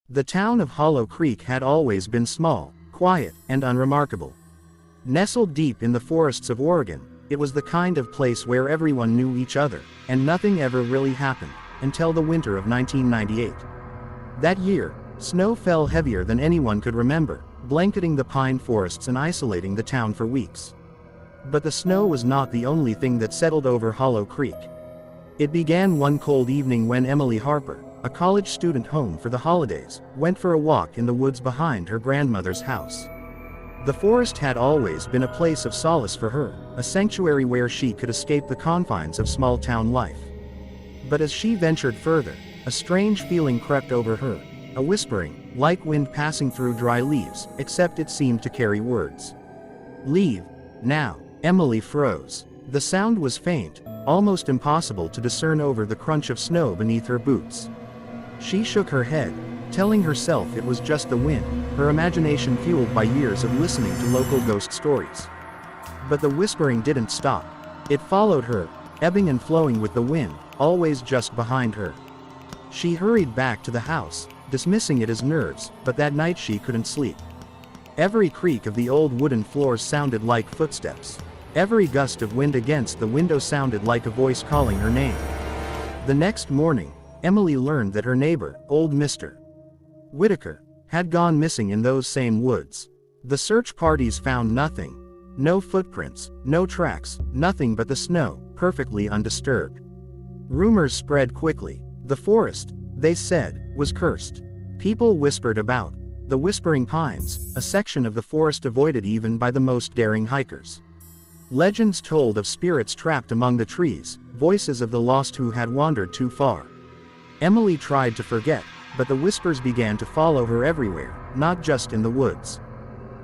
The town of Hollow Creek had always been small, quiet, and unremarkable. Nestled deep in the forests of Oregon, it was the kind of place where everyone knew each other, and nothing ever really happened, until the winter of 1998. That year, snow fell heavier than anyone could remember, blanketing the pine forests and isolating the town for weeks. But the snow was not the only thing that settled over Hollow Creek. It began one cold evening when Emily Harper, a college student home for the holidays, went for a walk in the woods behind her grandmother's house. The forest had always been a place of solace for her, a sanctuary where she could escape the confines of small-town life. But as she ventured further, a strange feeling crept over her, a whispering, like wind passing through dry leaves, except it seemed to carry words. "Leave, now." Emily froze. The sound was faint, almost impossible to discern over the crunch of snow beneath her boots. She shook her head, telling herself it was just the wind, her imagination fueled by years of listening to local ghost stories. But the whispering didn't stop. It followed her, ebbing and flowing with the wind, always just behind her. She hurried back to the house, dismissing it as nerves, but that night she couldn't sleep. Every creak of the old wooden floors sounded like footsteps. Every gust of wind against the window sounded like a voice calling her name. The next morning, Emily learned that her neighbor, old Mr. Whitaker, had gone missing in those same woods. The search parties found nothing. No footprints, no tracks, nothing but the snow, perfectly undisturbed. Rumors spread quickly. The forest, they said, was cursed. People whispered about the Whispering Pines, a section of the forest avoided even by the most daring hikers. Legends told of spirits trapped among the trees, voices of the lost who had wandered too far. Emily tried to forget, but the whispers began to follow her everywhere, not just in the woods.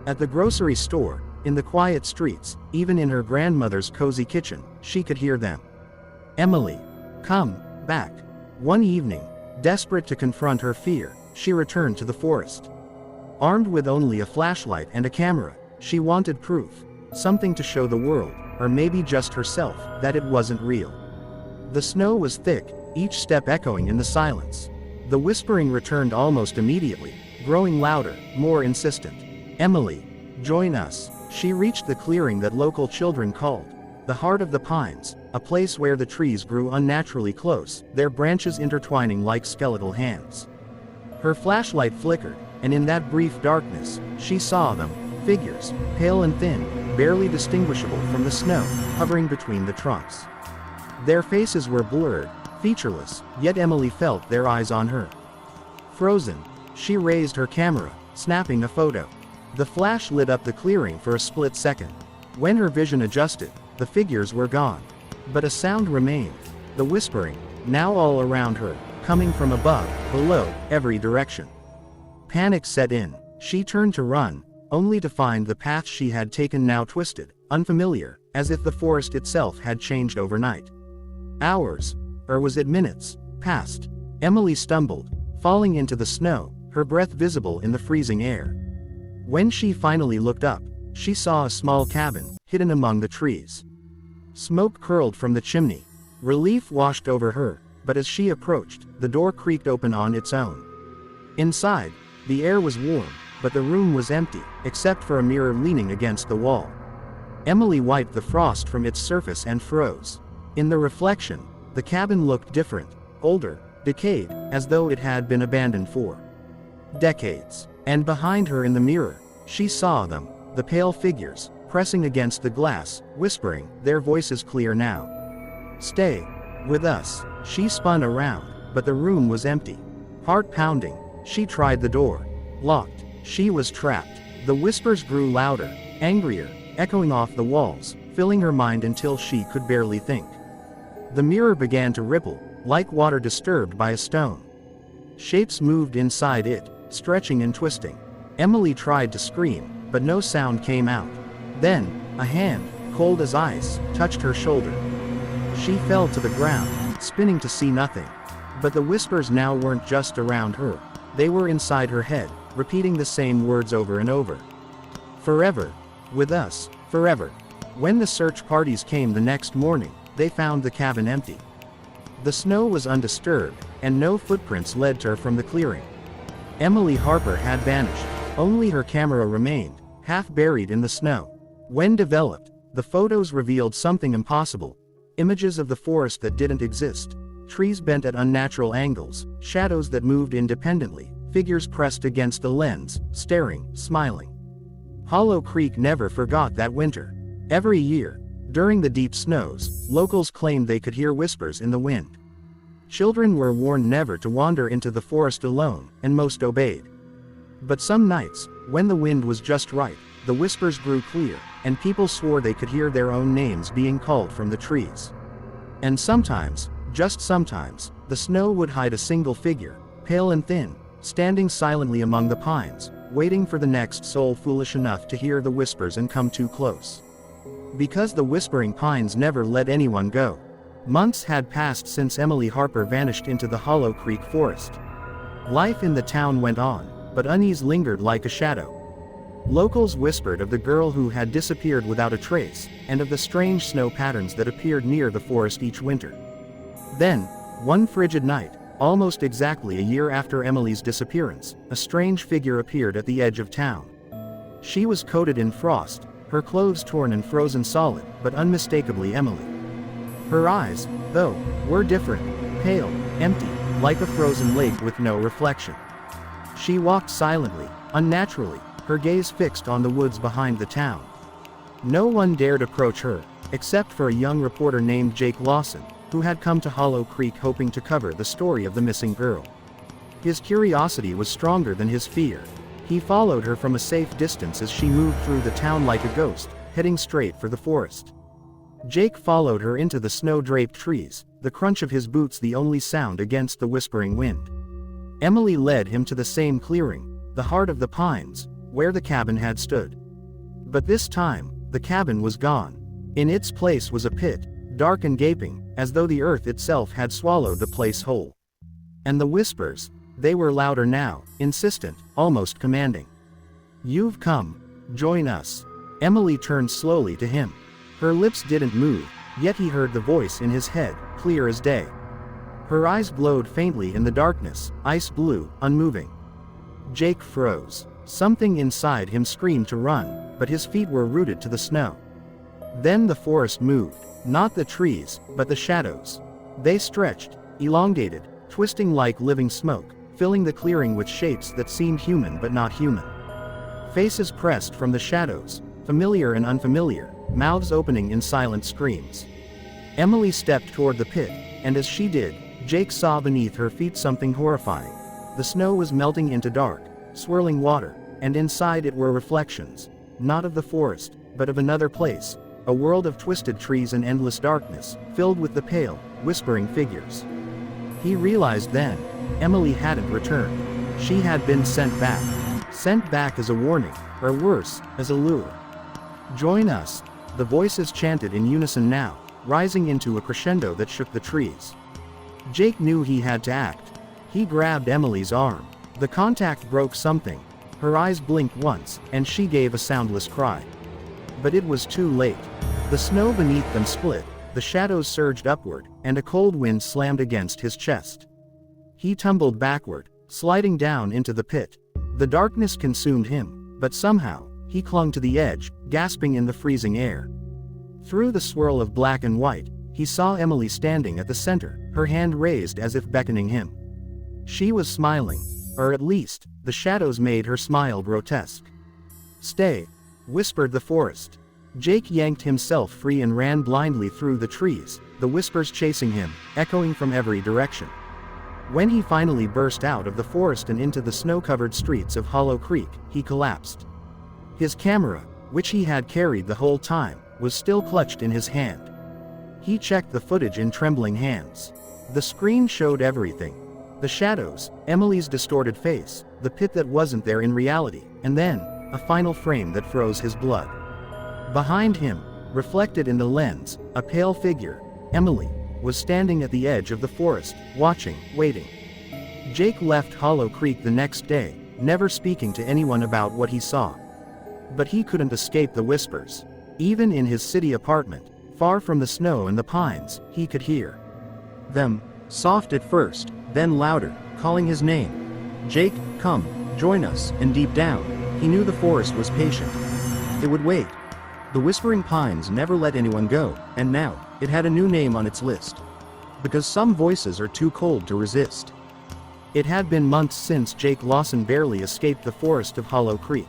At the grocery store, in the quiet streets, even in her grandmother's cozy kitchen, she could hear them. "Emily, come back." One evening, desperate to confront her fear, she returned to the forest. Armed with only a flashlight and a camera, she wanted proof, something to show the world, or maybe just herself, that it wasn't real. The snow was thick, each step echoing in the silence. The whispering returned almost immediately, growing louder, more insistent. "Emily, join us." She reached the clearing that local children called the heart of the pines, a place where the trees grew unnaturally close, their branches intertwining like skeletal hands. Her flashlight flickered, and in that brief darkness, she saw them, figures, pale and thin, barely distinguishable from the snow, hovering between the trunks. Their faces were blurred, featureless, yet Emily felt their eyes on her. Frozen, she raised her camera, snapping a photo. The flash lit up the clearing for a split second. When her vision adjusted, the figures were gone. But a sound remained, the whispering, now all around her, coming from above, below, every direction. Panic set in. She turned to run, only to find the path she had taken now twisted, unfamiliar, as if the forest itself had changed overnight. Hours, or was it minutes, passed. Emily stumbled, falling into the snow, her breath visible in the freezing air. When she finally looked up, she saw a small cabin, hidden among the trees. Smoke curled from the chimney. Relief washed over her, but as she approached, the door creaked open on its own. Inside, the air was warm, but the room was empty, except for a mirror leaning against the wall. Emily wiped the frost from its surface and froze. In the reflection, the cabin looked different, older, decayed, as though it had been abandoned for decades. And behind her in the mirror, she saw them, the pale figures, pressing against the glass, whispering, their voices clear now. "Stay with us." She spun around, but the room was empty. Heart pounding, she tried the door. Locked. She was trapped. The whispers grew louder, angrier, echoing off the walls, filling her mind until she could barely think. The mirror began to ripple, like water disturbed by a stone. Shapes moved inside it, stretching and twisting. Emily tried to scream, but no sound came out. Then, a hand, cold as ice, touched her shoulder. She fell to the ground, spinning to see nothing. But the whispers now weren't just around her. They were inside her head, repeating the same words over and over. "Forever. With us. Forever." When the search parties came the next morning, they found the cabin empty. The snow was undisturbed, and no footprints led to her from the clearing. Emily Harper had vanished. Only her camera remained, half buried in the snow. When developed, the photos revealed something impossible. Images of the forest that didn't exist. Trees bent at unnatural angles, shadows that moved independently, figures pressed against the lens, staring, smiling. Hollow Creek never forgot that winter. Every year, during the deep snows, locals claimed they could hear whispers in the wind. Children were warned never to wander into the forest alone, and most obeyed. But some nights, when the wind was just right, the whispers grew clear, and people swore they could hear their own names being called from the trees. And sometimes, just sometimes, the snow would hide a single figure, pale and thin, standing silently among the pines, waiting for the next soul foolish enough to hear the whispers and come too close. Because the whispering pines never let anyone go. Months had passed since Emily Harper vanished into the Hollow Creek forest. Life in the town went on, but unease lingered like a shadow. Locals whispered of the girl who had disappeared without a trace, and of the strange snow patterns that appeared near the forest each winter. Then, one frigid night, almost exactly a year after Emily's disappearance, a strange figure appeared at the edge of town. She was coated in frost, her clothes torn and frozen solid, but unmistakably Emily. Her eyes, though, were different, pale, empty, like a frozen lake with no reflection. She walked silently, unnaturally, her gaze fixed on the woods behind the town. No one dared approach her, except for a young reporter named Jake Lawson, who had come to Hollow Creek hoping to cover the story of the missing girl. His curiosity was stronger than his fear. He followed her from a safe distance as she moved through the town like a ghost, heading straight for the forest. Jake followed her into the snow-draped trees, the crunch of his boots the only sound against the whispering wind. Emily led him to the same clearing, the heart of the pines, where the cabin had stood. But this time, the cabin was gone. In its place was a pit, dark and gaping, as though the earth itself had swallowed the place whole. And the whispers, they were louder now, insistent, almost commanding. "You've come. Join us." Emily turned slowly to him. Her lips didn't move, yet he heard the voice in his head, clear as day. Her eyes glowed faintly in the darkness, ice blue, unmoving. Jake froze. Something inside him screamed to run, but his feet were rooted to the snow. Then the forest moved, not the trees, but the shadows. They stretched, elongated, twisting like living smoke, filling the clearing with shapes that seemed human but not human. Faces pressed from the shadows, familiar and unfamiliar, mouths opening in silent screams. Emily stepped toward the pit, and as she did, Jake saw beneath her feet something horrifying. The snow was melting into dark, swirling water, and inside it were reflections, not of the forest, but of another place, a world of twisted trees and endless darkness, filled with the pale, whispering figures. He realized then, Emily hadn't returned. She had been sent back. Sent back as a warning, or worse, as a lure. "Join us," the voices chanted in unison now, rising into a crescendo that shook the trees. Jake knew he had to act. He grabbed Emily's arm. The contact broke something. Her eyes blinked once, and she gave a soundless cry. But it was too late. The snow beneath them split, the shadows surged upward, and a cold wind slammed against his chest. He tumbled backward, sliding down into the pit. The darkness consumed him, but somehow, he clung to the edge, gasping in the freezing air. Through the swirl of black and white, he saw Emily standing at the center, her hand raised as if beckoning him. She was smiling, or at least, the shadows made her smile grotesque. "Stay," whispered the forest. Jake yanked himself free and ran blindly through the trees, the whispers chasing him, echoing from every direction. When he finally burst out of the forest and into the snow-covered streets of Hollow Creek, he collapsed. His camera, which he had carried the whole time, was still clutched in his hand. He checked the footage in trembling hands. The screen showed everything. The shadows, Emily's distorted face, the pit that wasn't there in reality, and then, a final frame that froze his blood. Behind him, reflected in the lens, a pale figure, Emily, was standing at the edge of the forest, watching, waiting. Jake left Hollow Creek the next day, never speaking to anyone about what he saw. But he couldn't escape the whispers. Even in his city apartment, far from the snow and the pines, he could hear them, soft at first, then louder, calling his name. "Jake, come, join us," and deep down, he knew the forest was patient. It would wait. The Whispering Pines never let anyone go, and now, it had a new name on its list. Because some voices are too cold to resist. It had been months since Jake Lawson barely escaped the forest of Hollow Creek.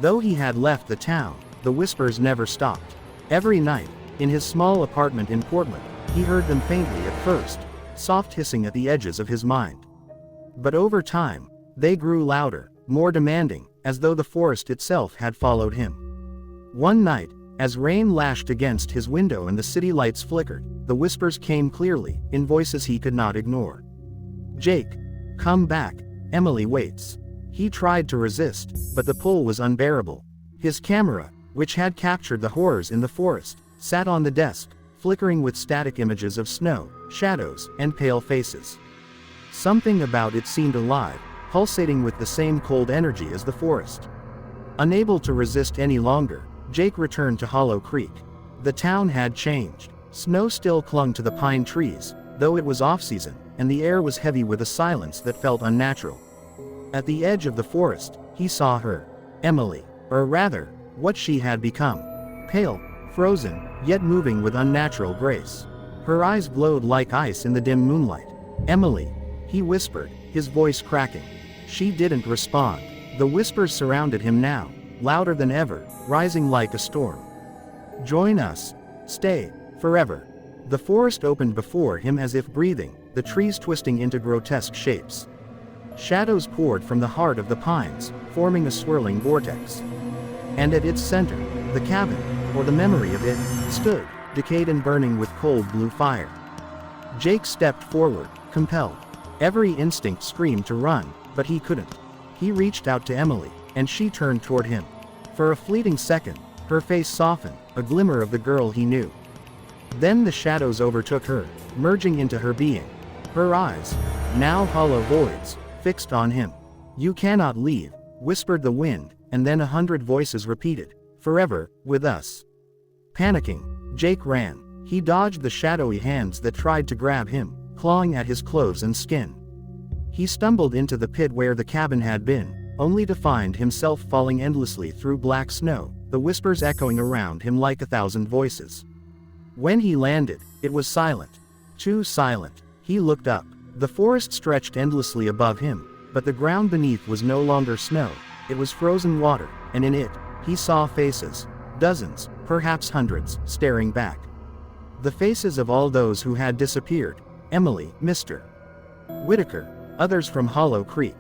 Though he had left the town, the whispers never stopped. Every night, in his small apartment in Portland, he heard them faintly at first, soft hissing at the edges of his mind. But over time, they grew louder, more demanding, as though the forest itself had followed him. One night, as rain lashed against his window and the city lights flickered, the whispers came clearly, in voices he could not ignore. "Jake, come back, Emily waits." He tried to resist, but the pull was unbearable. His camera, which had captured the horrors in the forest, sat on the desk, flickering with static images of snow, shadows, and pale faces. Something about it seemed alive, pulsating with the same cold energy as the forest. Unable to resist any longer, Jake returned to Hollow Creek. The town had changed. Snow still clung to the pine trees, though it was off-season, and the air was heavy with a silence that felt unnatural. At the edge of the forest, he saw her, Emily, or rather, what she had become. Pale, frozen, yet moving with unnatural grace. Her eyes glowed like ice in the dim moonlight. "Emily," he whispered, his voice cracking. She didn't respond. The whispers surrounded him now, louder than ever, rising like a storm. "Join us. Stay, forever." The forest opened before him as if breathing, the trees twisting into grotesque shapes. Shadows poured from the heart of the pines, forming a swirling vortex. And at its center, the cabin, or the memory of it, stood, decayed and burning with cold blue fire. Jake stepped forward, compelled. Every instinct screamed to run, but he couldn't. He reached out to Emily, and she turned toward him. For a fleeting second, her face softened, a glimmer of the girl he knew. Then the shadows overtook her, merging into her being. Her eyes, now hollow voids, fixed on him. "You cannot leave," whispered the wind, and then 100 voices repeated, "Forever, with us." Panicking, Jake ran. He dodged the shadowy hands that tried to grab him, clawing at his clothes and skin. He stumbled into the pit where the cabin had been, only to find himself falling endlessly through black snow, the whispers echoing around him like 1,000 voices. When he landed, it was silent. Too silent. He looked up. The forest stretched endlessly above him, but the ground beneath was no longer snow, it was frozen water, and in it, he saw faces. Dozens, perhaps hundreds, staring back. The faces of all those who had disappeared. Emily, Mr. Whitaker, others from Hollow Creek.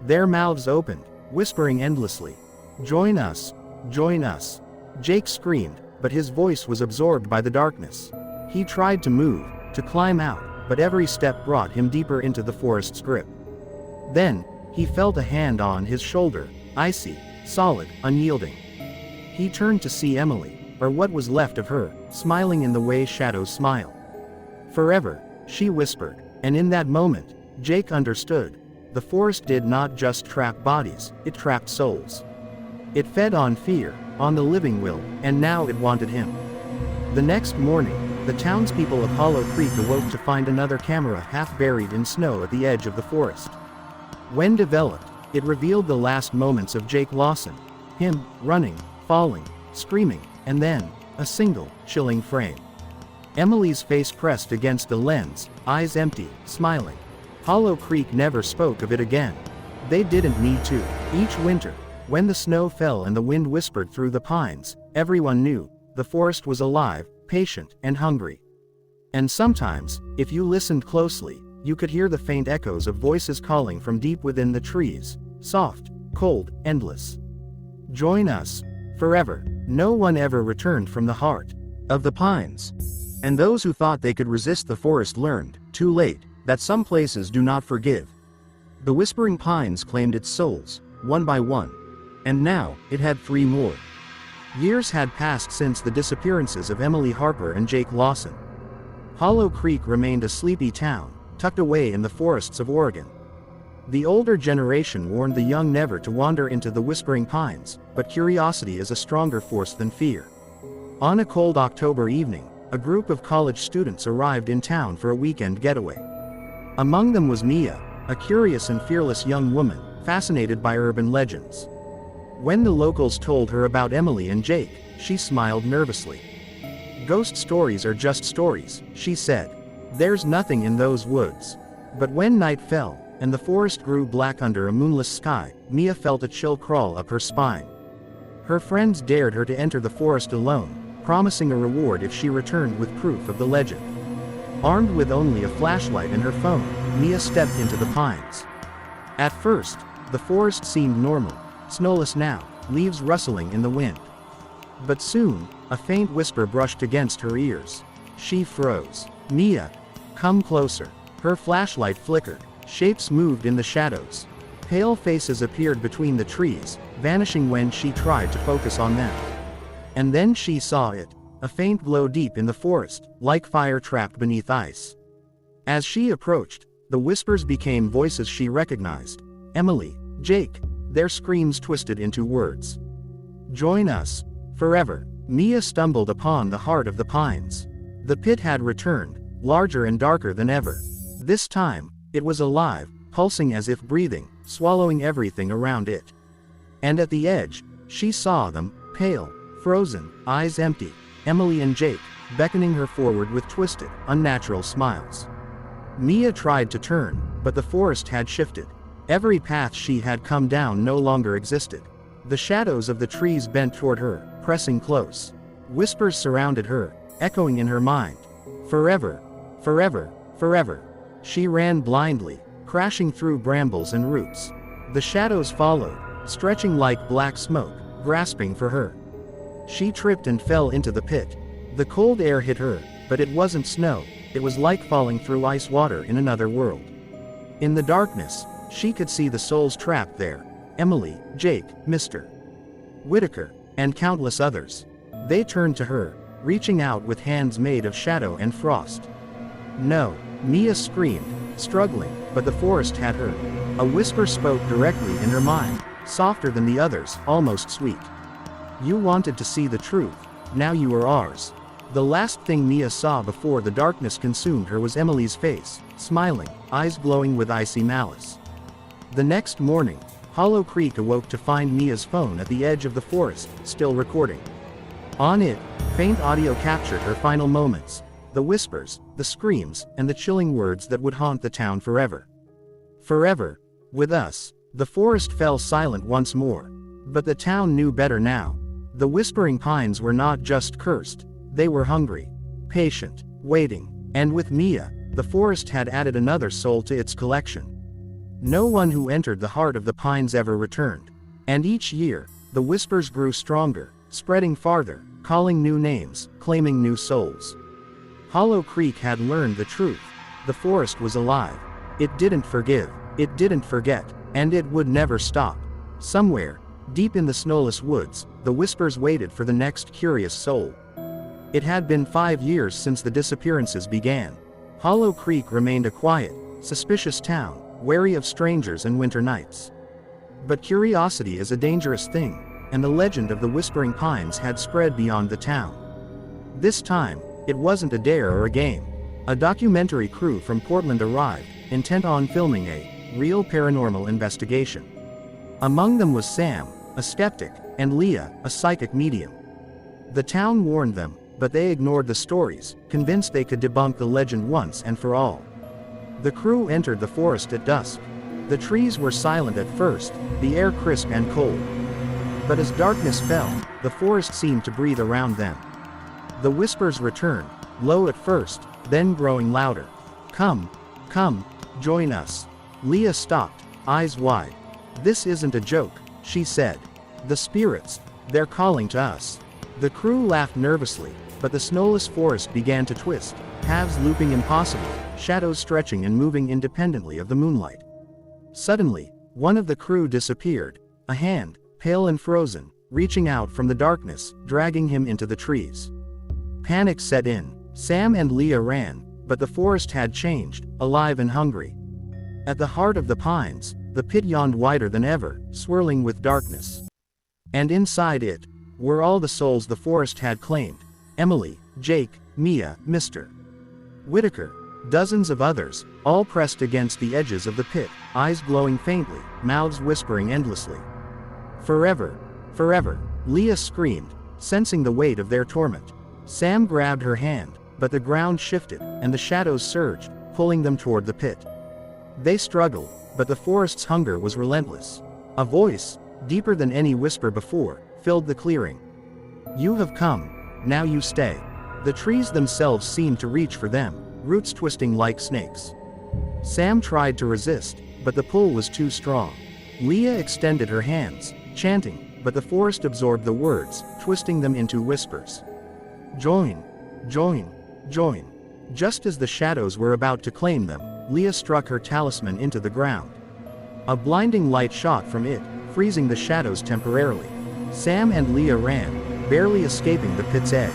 Their mouths opened, whispering endlessly. "Join us, join us." Jake screamed, but his voice was absorbed by the darkness. He tried to move, to climb out, but every step brought him deeper into the forest's grip. Then, he felt a hand on his shoulder, icy, solid, unyielding. He turned to see Emily, or what was left of her, smiling in the way shadows smile. "Forever," she whispered, and in that moment, Jake understood. The forest did not just trap bodies, it trapped souls. It fed on fear, on the living will, and now it wanted him. The next morning, the townspeople of Hollow Creek awoke to find another camera half buried in snow at the edge of the forest. When developed, it revealed the last moments of Jake Lawson. Him, running, falling, screaming, and then, a single, chilling frame. Emily's face pressed against the lens, eyes empty, smiling. Hollow Creek never spoke of it again. They didn't need to. Each winter, when the snow fell and the wind whispered through the pines, everyone knew, the forest was alive, patient, and hungry. And sometimes, if you listened closely, you could hear the faint echoes of voices calling from deep within the trees, soft, cold, endless. Join us, forever. No one ever returned from the heart of the pines. And those who thought they could resist the forest learned, too late, that some places do not forgive. The Whispering Pines claimed its souls, one by one. And now, it had 3 more. Years had passed since the disappearances of Emily Harper and Jake Lawson. Hollow Creek remained a sleepy town, tucked away in the forests of Oregon. The older generation warned the young never to wander into the Whispering Pines, but curiosity is a stronger force than fear. On a cold October evening, a group of college students arrived in town for a weekend getaway. Among them was Mia, a curious and fearless young woman, fascinated by urban legends. When the locals told her about Emily and Jake, she smiled nervously. "Ghost stories are just stories," she said. "There's nothing in those woods." But when night fell, and the forest grew black under a moonless sky, Mia felt a chill crawl up her spine. Her friends dared her to enter the forest alone, promising a reward if she returned with proof of the legend. Armed with only a flashlight and her phone, Mia stepped into the pines. At first, the forest seemed normal, snowless now, leaves rustling in the wind. But soon, a faint whisper brushed against her ears. She froze. "Mia, come closer." Her flashlight flickered. Shapes moved in the shadows. Pale faces appeared between the trees, vanishing when she tried to focus on them. And then she saw it, a faint glow deep in the forest, like fire trapped beneath ice. As she approached, the whispers became voices she recognized. Emily, Jake, their screams twisted into words. "Join us. Forever." Mia stumbled upon the heart of the pines. The pit had returned, larger and darker than ever. This time, it was alive, pulsing as if breathing, swallowing everything around it. And at the edge, she saw them, pale, frozen, eyes empty, Emily and Jake, beckoning her forward with twisted, unnatural smiles. Mia tried to turn, but the forest had shifted. Every path she had come down no longer existed. The shadows of the trees bent toward her, pressing close. Whispers surrounded her, echoing in her mind. "Forever, forever, forever." She ran blindly, crashing through brambles and roots. The shadows followed, stretching like black smoke, grasping for her. She tripped and fell into the pit. The cold air hit her, but it wasn't snow, it was like falling through ice water in another world. In the darkness, she could see the souls trapped there. Emily, Jake, Mr. Whitaker, and countless others. They turned to her, reaching out with hands made of shadow and frost. "No," Mia screamed, struggling, but the forest had her. A whisper spoke directly in her mind, softer than the others, almost sweet. "You wanted to see the truth, now you are ours." The last thing Mia saw before the darkness consumed her was Emily's face, smiling, eyes glowing with icy malice. The next morning, Hollow Creek awoke to find Mia's phone at the edge of the forest, still recording. On it, faint audio captured her final moments, the whispers, the screams, and the chilling words that would haunt the town forever. "Forever, with us." The forest fell silent once more. But the town knew better now. The whispering pines were not just cursed, they were hungry, patient, waiting, and with Mia, the forest had added another soul to its collection. No one who entered the heart of the pines ever returned. And each year, the whispers grew stronger, spreading farther, calling new names, claiming new souls. Hollow Creek had learned the truth. The forest was alive. It didn't forgive, it didn't forget, and it would never stop. Somewhere, deep in the snowless woods, the whispers waited for the next curious soul. It had been 5 years since the disappearances began. Hollow Creek remained a quiet, suspicious town, wary of strangers and winter nights. But curiosity is a dangerous thing, and the legend of the Whispering Pines had spread beyond the town. This time, it wasn't a dare or a game. A documentary crew from Portland arrived, intent on filming a real paranormal investigation. Among them was Sam, a skeptic, and Leah, a psychic medium. The town warned them, but they ignored the stories, convinced they could debunk the legend once and for all. The crew entered the forest at dusk. The trees were silent at first, the air crisp and cold. But as darkness fell, the forest seemed to breathe around them. The whispers returned, low at first, then growing louder. "Come, come, join us." Leah stopped, eyes wide. "This isn't a joke," she said. "The spirits, they're calling to us." The crew laughed nervously, but the snowless forest began to twist, paths looping impossibly, shadows stretching and moving independently of the moonlight. Suddenly, one of the crew disappeared, a hand, pale and frozen, reaching out from the darkness, dragging him into the trees. Panic set in. Sam and Leah ran, but the forest had changed, alive and hungry. At the heart of the pines, the pit yawned wider than ever, swirling with darkness. And inside it were all the souls the forest had claimed: Emily, Jake, Mia, Mr. Whitaker. Dozens of others, all pressed against the edges of the pit, eyes glowing faintly, mouths whispering endlessly. Forever, forever, Leah screamed, sensing the weight of their torment. Sam grabbed her hand, but the ground shifted, and the shadows surged, pulling them toward the pit. They struggled, but the forest's hunger was relentless. A voice, deeper than any whisper before, filled the clearing. You have come, now you stay. The trees themselves seemed to reach for them, roots twisting like snakes. Sam tried to resist, but the pull was too strong. Leah extended her hands, chanting, but the forest absorbed the words, twisting them into whispers. Join, join, join. Just as the shadows were about to claim them, Leah struck her talisman into the ground. A blinding light shot from it, freezing the shadows temporarily. Sam and Leah ran, barely escaping the pit's edge.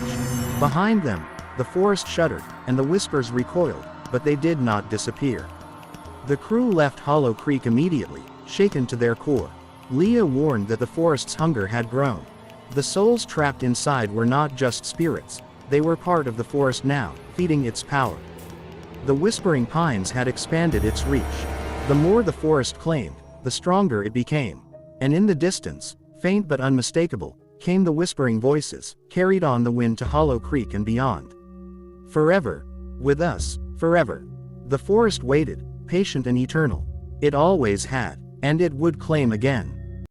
Behind them, the forest shuddered, and the whispers recoiled, but they did not disappear. The crew left Hollow Creek immediately, shaken to their core. Leah warned that the forest's hunger had grown. The souls trapped inside were not just spirits, they were part of the forest now, feeding its power. The whispering pines had expanded its reach. The more the forest claimed, the stronger it became. And in the distance, faint but unmistakable, came the whispering voices, carried on the wind to Hollow Creek and beyond. Forever. With us, forever. The forest waited, patient and eternal. It always had, and it would claim again.